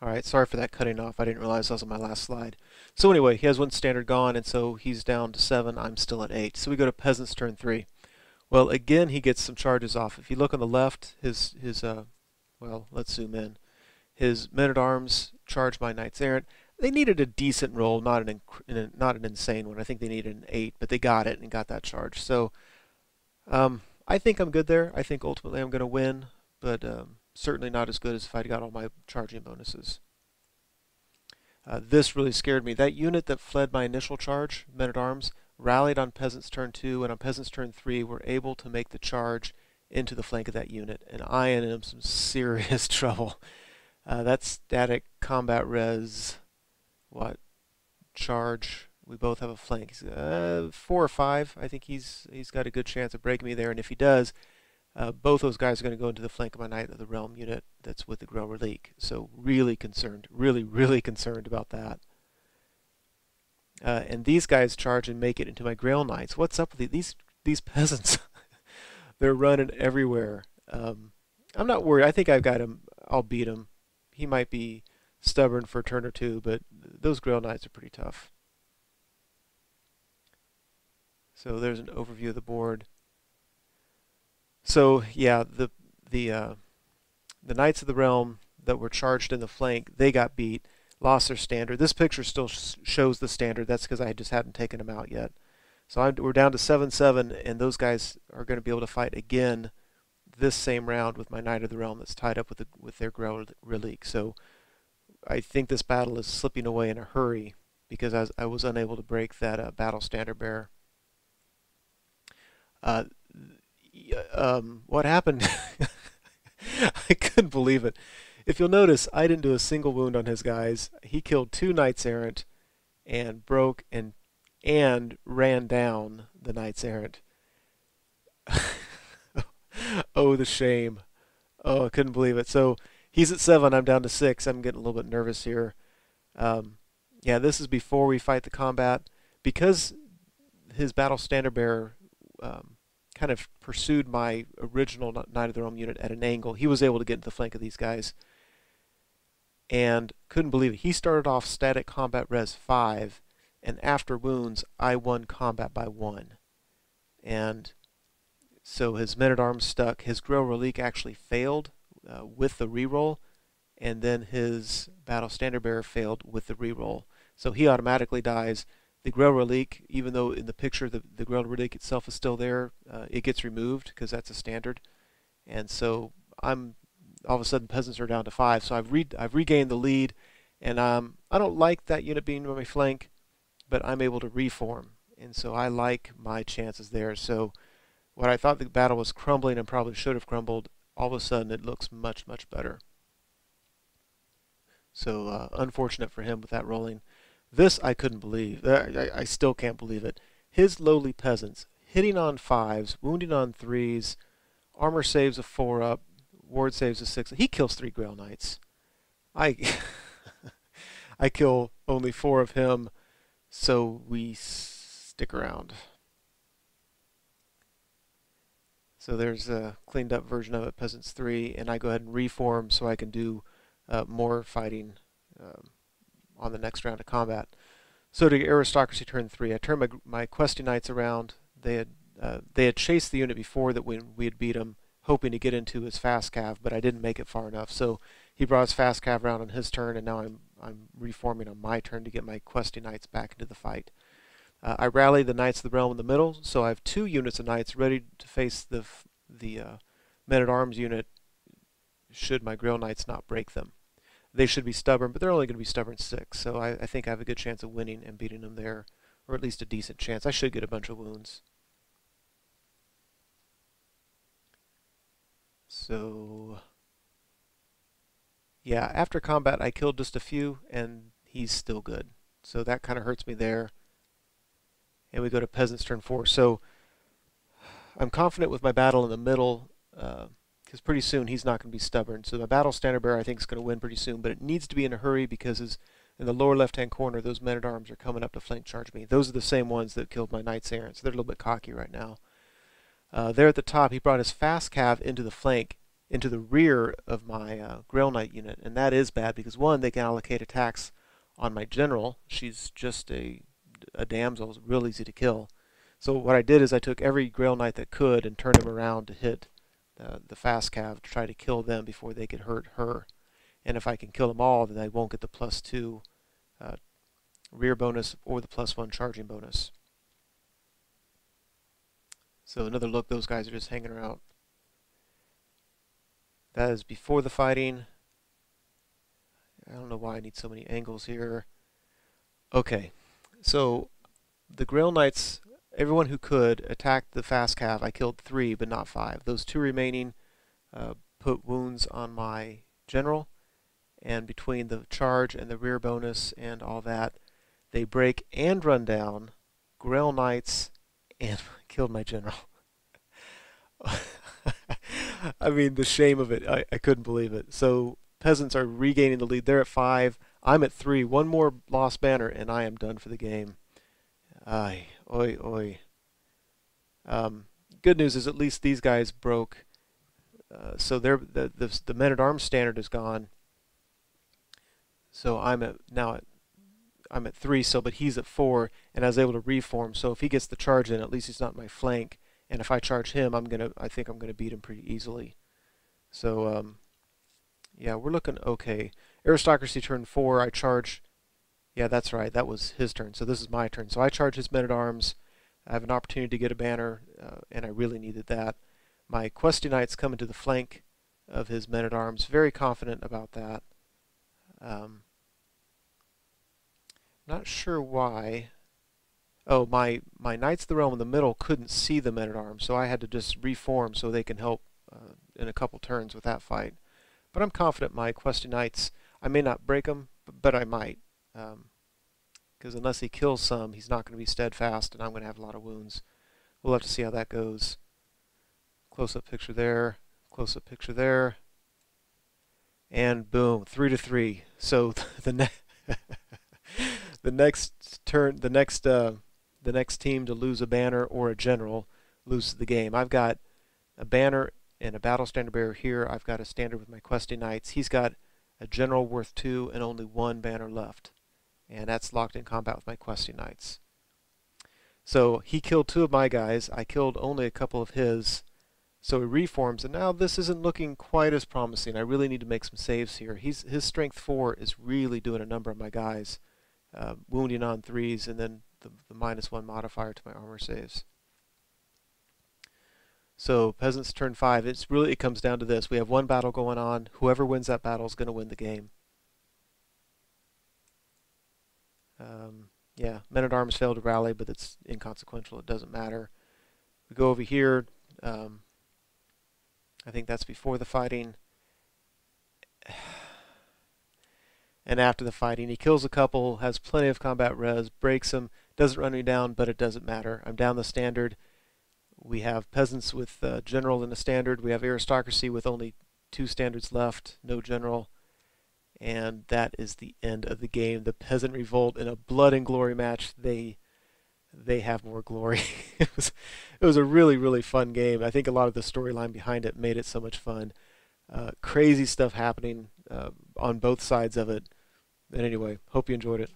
Alright, sorry for that cutting off. I didn't realize that was on my last slide. So anyway, he has one standard gone, and so he's down to 7. I'm still at 8. So we go to Peasant's turn 3. Well, again, he gets some charges off. If you look on the left, well, let's zoom in. His men-at-arms charge my Knights Errant. They needed a decent roll, not an insane one. I think they needed an 8, but they got it and got that charge. So I think I'm good there. I think ultimately I'm going to win, but certainly not as good as if I'd got all my charging bonuses. This really scared me. That unit that fled my initial charge, men-at-arms, rallied on Peasant's turn 2, and on Peasant's turn 3 were able to make the charge into the flank of that unit, and I am in some serious trouble. That's static combat res. What? Charge. We both have a flank. He's 4 or 5. I think he's got a good chance of breaking me there, and if he does, both those guys are going to go into the flank of my Knight of the Realm unit that's with the Grail Relique. So really concerned, really concerned about that. And these guys charge and make it into my Grail Knights. What's up with these peasants? They're running everywhere. I'm not worried. I think I've got him. I'll beat him. He might be stubborn for a turn or two, but those Grail Knights are pretty tough. So there's an overview of the board. So yeah, the Knights of the Realm that were charged in the flank, they got beat, lost their standard. This picture still shows the standard. That's because I just hadn't taken them out yet. So we're down to 7-7, and those guys are going to be able to fight again this same round with my Knight of the Realm that's tied up with their Grail Relique. So I think this battle is slipping away in a hurry because I was unable to break that battle standard bearer. What happened? I couldn't believe it. If you'll notice, I didn't do a single wound on his guys. He killed 2 Knights Errant and broke and ran down the Knights Errant. Oh, the shame. Oh, I couldn't believe it. So he's at 7. I'm down to 6. I'm getting a little bit nervous here. Yeah, this is before we fight the combat. Because his battle standard bearer kind of pursued my original Knight of the Realm unit at an angle, he was able to get into the flank of these guys. And couldn't believe it. He started off static combat res 5, and after wounds, I won combat by 1. And so his men-at-arms stuck. His Grail Relique actually failed with the reroll, and then his battle standard bearer failed with the reroll. So he automatically dies. The Grail Relique, even though in the picture the Grail Relique itself is still there, it gets removed because that's a standard. And so all of a sudden peasants are down to 5. So I've regained the lead, and I don't like that unit being on my flank, but I'm able to reform, and so I like my chances there. So what I thought the battle was crumbling and probably should have crumbled, all of a sudden it looks much better. So unfortunate for him with that rolling. This I couldn't believe. I still can't believe it. His lowly peasants hitting on 5s, wounding on 3s, armor saves a 4 up, ward saves a 6. He kills 3 Grail Knights. I I kill only 4 of him, so we stick around. So there's a cleaned up version of it, Peasants 3, and I go ahead and reform so I can do more fighting on the next round of combat. So to Aristocracy turn 3, I turned my Questy Knights around. They had chased the unit before that when we had beat them, hoping to get into his fast cav, but I didn't make it far enough. So he brought his fast cav around on his turn, and now I'm reforming on my turn to get my Questy Knights back into the fight. I rally the Knights of the Realm in the middle, so I have 2 units of Knights ready to face the men-at-arms unit should my Grail Knights not break them. They should be stubborn, but they're only going to be stubborn 6, so I think I have a good chance of winning and beating them there, or at least a decent chance. I should get a bunch of wounds. So yeah, after combat I killed just a few, and he's still good. So that kind of hurts me there. And we go to Peasants turn 4. So I'm confident with my battle in the middle, because pretty soon he's not going to be stubborn. So my battle standard bearer I think is going to win pretty soon, but it needs to be in a hurry because in the lower left-hand corner, those men-at-arms are coming up to flank charge me. Those are the same ones that killed my Knights Errant, so they're a little bit cocky right now. There at the top, he brought his fast cav into the flank, into the rear of my Grail Knight unit, and that is bad because one, they can allocate attacks on my general. She's just a damsel, it's real easy to kill. So what I did is I took every Grail Knight that could and turned him around to hit the fast cav to try to kill them before they could hurt her. And if I can kill them all, then I won't get the +2 rear bonus or the +1 charging bonus. So another look, those guys are just hanging around. That is before the fighting. I don't know why I need so many angles here. Okay, so the Grail Knights, everyone who could attacked the fast cav. I killed 3, but not 5. Those 2 remaining put wounds on my general, and between the charge and the rear bonus and all that, they break and run down Grail Knights and killed my general. I mean, the shame of it. I couldn't believe it. So peasants are regaining the lead. They're at 5. I'm at 3. One more lost banner, and I am done for the game. Ay, oi, oi. Good news is at least these guys broke. So the men-at-arms standard is gone. So I'm at 3. So, but he's at 4, and I was able to reform. So if he gets the charge in, at least he's not in my flank. And if I charge him, I think I'm gonna beat him pretty easily. So yeah, we're looking okay. Aristocracy turn 4. I charge. Yeah, that's right. That was his turn. So this is my turn. So I charge his men-at-arms. I have an opportunity to get a banner, and I really needed that. My questy knights come into the flank of his men-at-arms. Very confident about that. Not sure why. Oh, my Knights of the Realm in the middle couldn't see the men-at-arms, so I had to just reform so they can help in a couple turns with that fight. But I'm confident my questy Knights, I may not break them, but I might. Because unless he kills some, he's not going to be steadfast, and I'm going to have a lot of wounds. We'll have to see how that goes. Close-up picture there, close-up picture there, and boom, 3-3. So the next turn, the next team to lose a banner or a general loses the game. I've got a banner and a battle standard bearer here. I've got a standard with my questy knights. He's got a general worth 2 and only 1 banner left. And that's locked in combat with my questy knights. So he killed 2 of my guys. I killed only a couple of his. So he reforms, and now this isn't looking quite as promising. I really need to make some saves here. His strength 4 is really doing a number of my guys. Wounding on 3s, and then the -1 modifier to my armor saves. So peasants turn 5. It comes down to this. We have one battle going on. Whoever wins that battle is going to win the game. Yeah, men-at-arms failed to rally, but it's inconsequential. It doesn't matter. We go over here. I think that's before the fighting. And after the fighting, he kills a couple, has plenty of combat res, breaks them, doesn't run me down, but it doesn't matter. I'm down the standard. We have peasants with general in the standard. We have aristocracy with only 2 standards left, no general. And that is the end of the game. The Peasant Revolt in a blood and glory match. They have more glory. It was a really, really fun game. I think a lot of the storyline behind it made it so much fun. Crazy stuff happening on both sides of it. But anyway, hope you enjoyed it.